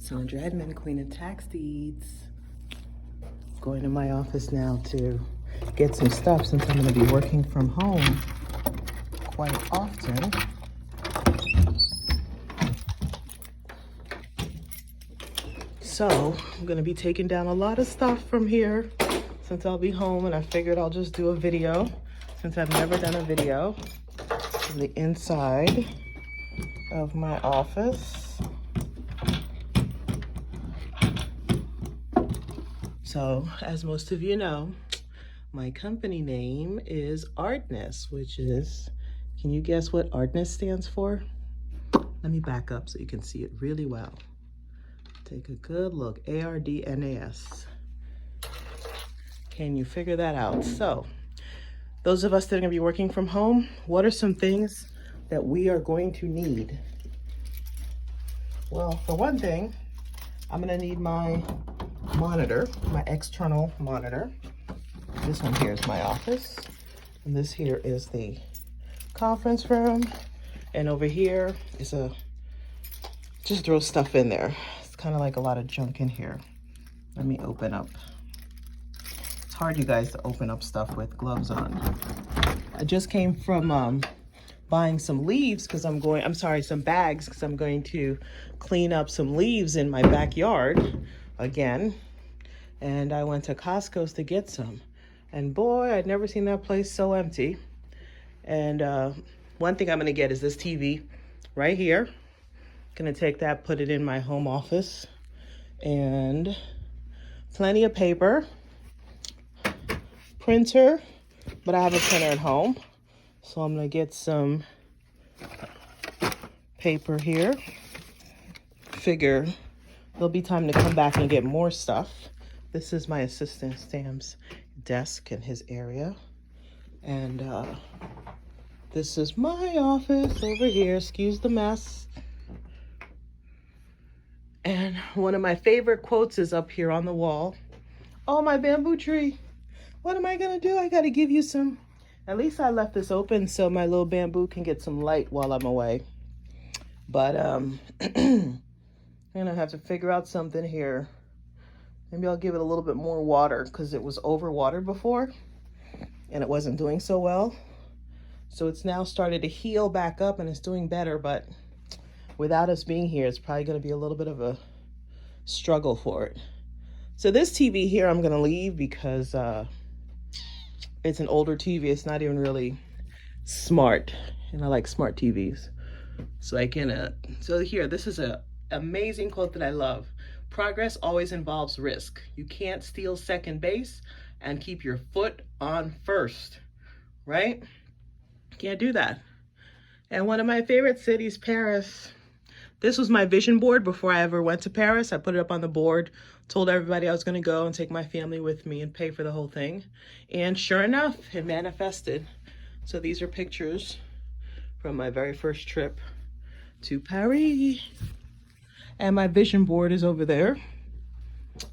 Sandra Edmond, Queen of Tax Deeds. Going to my office now to get some stuff since I'm going to be working from home quite often. So I'm going to be taking down a lot of stuff from here since I'll be home, and I figured I'll just do a video since I've never done a video from the inside of my office. So, as most of you know, my company name is Ardnas, which is, can you guess what Ardnas stands for? Let me back up so you can see it really well. Take a good look, A-R-D-N-A-S. Can you figure that out? So, those of us that are gonna be working from home, what are some things that we are going to need? Well, for one thing, I'm gonna need my monitor, my external monitor. This one here is my office, and this here is the conference room, and over here is just throw stuff in there. It's kind of like a lot of junk in here. Let me open up. It's hard, you guys, to open up stuff with gloves on. I just came from buying some leaves because some bags because I'm going to clean up some leaves in my backyard again. And I went to Costco's to get some. And boy, I'd never seen that place so empty. And one thing I'm gonna get is this TV right here. Gonna take that, put it in my home office. And plenty of paper, printer, but I have a printer at home. So I'm gonna get some paper here. Figure there'll be time to come back and get more stuff. This is my assistant Sam's desk in his area. And this is my office over here. Excuse the mess. And one of my favorite quotes is up here on the wall. Oh, my bamboo tree. What am I gonna do? I gotta give you some. At least I left this open so my little bamboo can get some light while I'm away. But I'm gonna have to figure out something here. Maybe I'll give it a little bit more water because it was overwatered before and it wasn't doing so well. So it's now started to heal back up and it's doing better, but without us being here, it's probably gonna be a little bit of a struggle for it. So this TV here, I'm gonna leave because it's an older TV. It's not even really smart, and I like smart TVs. So I can, so here, this is an amazing quote that I love. Progress always involves risk. You can't steal second base and keep your foot on first, right? Can't do that. And one of my favorite cities, Paris. This was my vision board before I ever went to Paris. I put it up on the board, told everybody I was gonna go and take my family with me and pay for the whole thing. And sure enough, it manifested. So these are pictures from my very first trip to Paris. And my vision board is over there.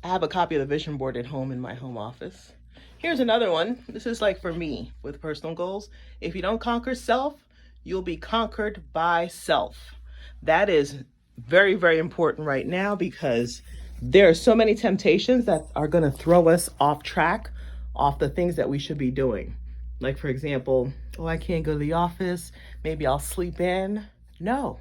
I have a copy of the vision board at home in my home office. Here's another one. This is like for me with personal goals. If you don't conquer self, you'll be conquered by self. That is very, very important right now because there are so many temptations that are gonna throw us off track, off the things that we should be doing. Like for example, oh, I can't go to the office. Maybe I'll sleep in. No.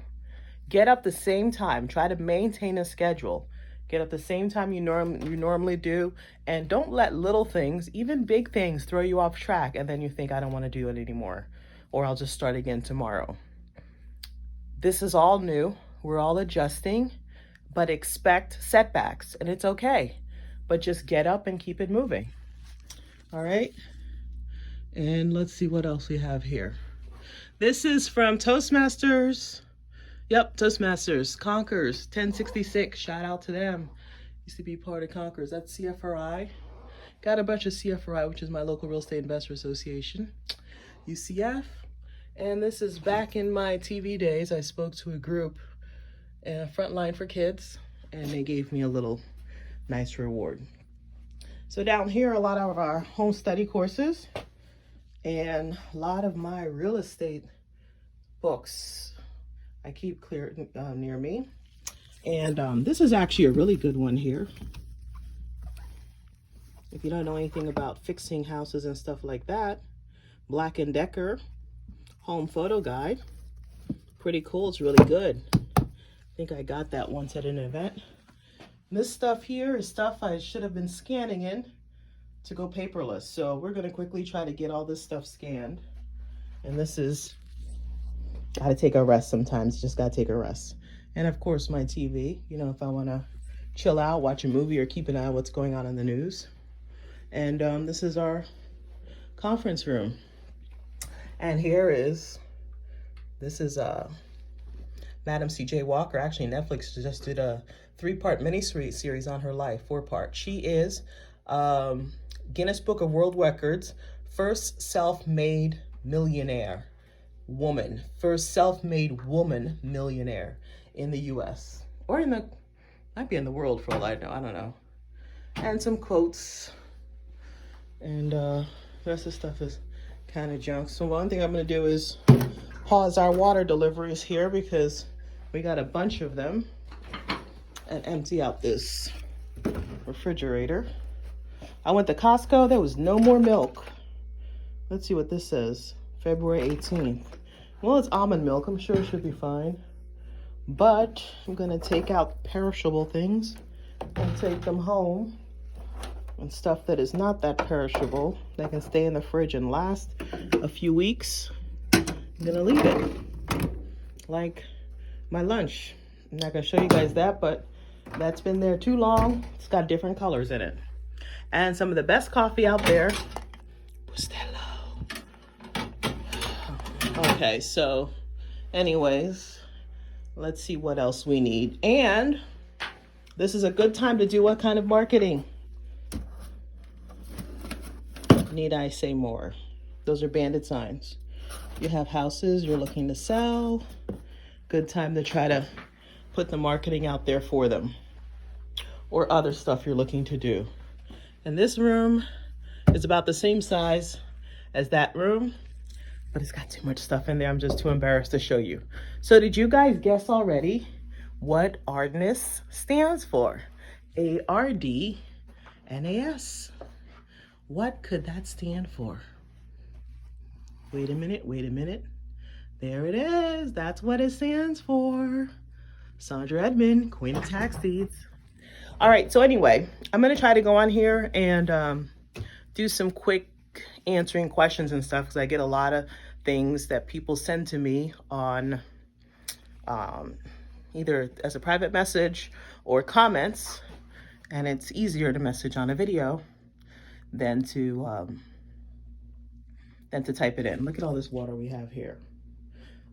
Get up the same time. Try to maintain a schedule. Get up the same time you normally do. And don't let little things, even big things, throw you off track. And then you think, I don't want to do it anymore. Or I'll just start again tomorrow. This is all new. We're all adjusting. But expect setbacks. And it's okay. But just get up and keep it moving. All right? And let's see what else we have here. This is from Toastmasters. Yep, Toastmasters, Conkers, 1066, shout out to them. Used to be part of Conkers, that's CFRI. Got a bunch of CFRI, which is my local real estate investor association, UCF. And this is back in my TV days. I spoke to a group, Frontline for Kids, and they gave me a little nice reward. So down here, a lot of our home study courses and a lot of my real estate books I keep clear near me. And this is actually a really good one here. If you don't know anything about fixing houses and stuff like that, Black & Decker home photo guide. Pretty cool, it's really good. I think I got that once at an event. This stuff here is stuff I should have been scanning in to go paperless. So we're gonna quickly try to get all this stuff scanned. And this is, gotta take a rest sometimes, just gotta take a rest. And of course my TV, you know, if I wanna chill out, watch a movie, or keep an eye on what's going on in the news. And this is our conference room. And this is Madam C.J. Walker. Actually, Netflix just did a 3-part mini-series on her life, 4-part. She is Guinness Book of World Records, first self-made millionaire woman. First self-made woman millionaire in the U.S. Or might be in the world for all I know, I don't know. And some quotes. And the rest of the stuff is kind of junk. So one thing I'm going to do is pause our water deliveries here because we got a bunch of them, and empty out this refrigerator. I went to Costco, there was no more milk. Let's see what this says. February 18th. Well, it's almond milk, I'm sure it should be fine. But I'm gonna take out perishable things and take them home. And stuff that is not that perishable, that can stay in the fridge and last a few weeks, I'm gonna leave it. Like my lunch. I'm not gonna show you guys that, but that's been there too long. It's got different colors in it. And some of the best coffee out there. Bustelo. Okay, so anyways, let's see what else we need. And this is a good time to do what kind of marketing? Need I say more? Those are bandit signs. You have houses you're looking to sell. Good time to try to put the marketing out there for them. Or other stuff you're looking to do. And this room is about the same size as that room, but it's got too much stuff in there. I'm just too embarrassed to show you. So did you guys guess already what Ardnas stands for? A-R-D-N-A-S. What could that stand for? Wait a minute. There it is. That's what it stands for. Sandra Edmond, Queen of Tax Deeds. All right, so anyway, I'm gonna try to go on here and do some quick answering questions and stuff because I get a lot of things that people send to me on either as a private message or comments, and it's easier to message on a video than to type it in. Look at all this water we have here.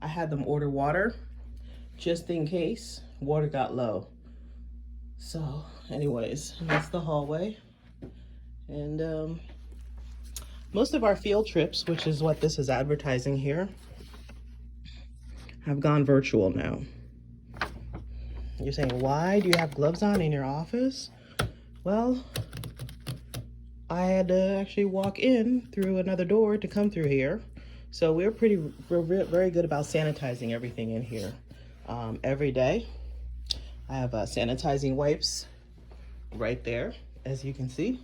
I had them order water just in case water got low. So anyways, that's the hallway. And most of our field trips, which is what this is advertising here, have gone virtual now. You're saying, why do you have gloves on in your office? Well, I had to actually walk in through another door to come through here. So we're very good about sanitizing everything in here every day. I have sanitizing wipes right there, as you can see.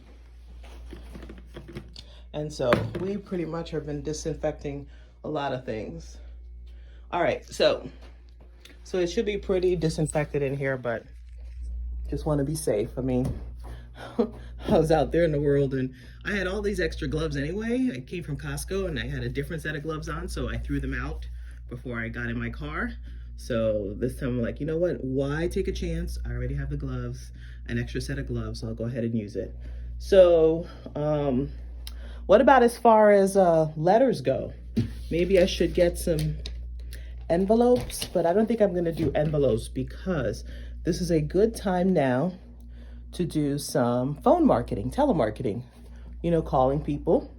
And so we pretty much have been disinfecting a lot of things. All right, so it should be pretty disinfected in here, but just want to be safe. I mean, I was out there in the world and I had all these extra gloves anyway. I came from Costco and I had a different set of gloves on, so I threw them out before I got in my car. So this time I'm like, you know what? Why take a chance? I already have the gloves, an extra set of gloves, so I'll go ahead and use it. So what about as far as letters go? Maybe I should get some envelopes, but I don't think I'm going to do envelopes because this is a good time now to do some phone marketing, telemarketing, you know, calling people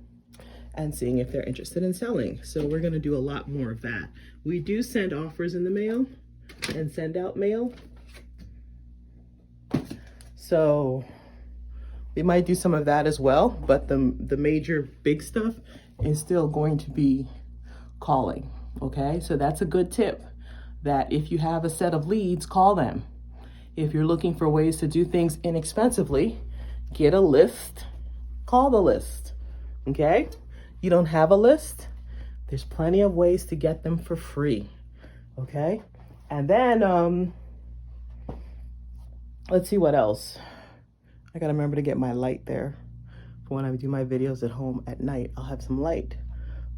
and seeing if they're interested in selling. So we're going to do a lot more of that. We do send offers in the mail and send out mail. So we might do some of that as well, but the major big stuff is still going to be calling. Okay, so that's a good tip, that if you have a set of leads, call them. If you're looking for ways to do things inexpensively, get a list, call the list, okay? You don't have a list? There's plenty of ways to get them for free, okay? And then, let's see what else. I gotta remember to get my light there. For when I do my videos at home at night, I'll have some light.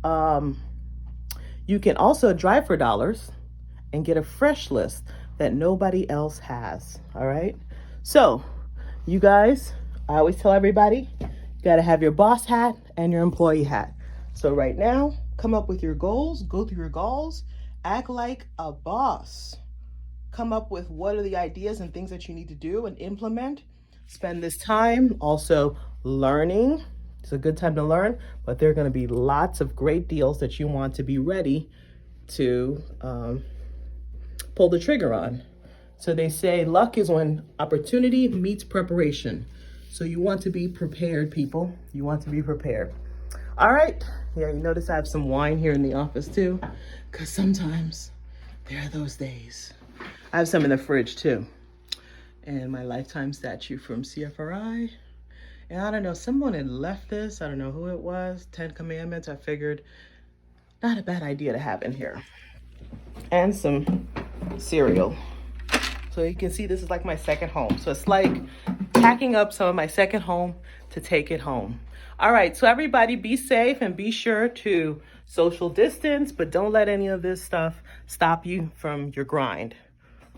You can also drive for dollars and get a fresh list that nobody else has, all right? So, you guys, I always tell everybody, you gotta have your boss hat and your employee hat. So right now, come up with your goals, go through your goals, act like a boss. Come up with what are the ideas and things that you need to do and implement. Spend this time also learning. It's a good time to learn, but there are gonna be lots of great deals that you want to be ready to pull the trigger on. So they say luck is when opportunity meets preparation. So you want to be prepared, people. You want to be prepared. All right. Yeah, you notice I have some wine here in the office too, because sometimes there are those days. I have some in the fridge too. And my lifetime statue from CFRI. And I don't know, someone had left this. I don't know who it was. 10 Commandments. I figured not a bad idea to have in here. And some cereal. So you can see this is like my second home. So it's like packing up some of my second home to take it home. All right, so everybody be safe and be sure to social distance, but don't let any of this stuff stop you from your grind.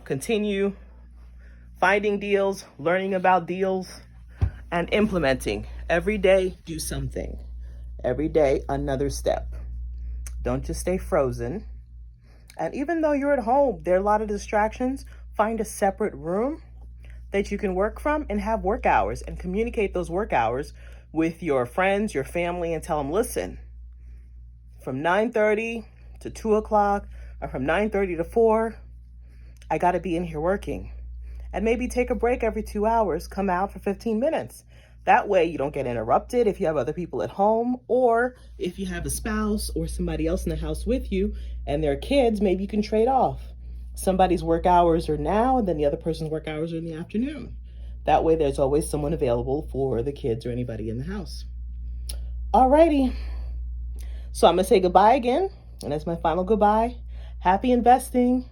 Continue finding deals, learning about deals, and implementing. Every day, do something. Every day, another step. Don't just stay frozen. And even though you're at home, there are a lot of distractions. Find a separate room that you can work from and have work hours and communicate those work hours with your friends, your family, and tell them, listen, from 9:30 to 2 o'clock or from 9:30 to 4, I got to be in here working. And maybe take a break every 2 hours, come out for 15 minutes. That way you don't get interrupted if you have other people at home, or if you have a spouse or somebody else in the house with you and their kids, maybe you can trade off. Somebody's work hours are now, and then the other person's work hours are in the afternoon. That way there's always someone available for the kids or anybody in the house. Alrighty. So I'm gonna say goodbye again, and that's my final goodbye. Happy investing.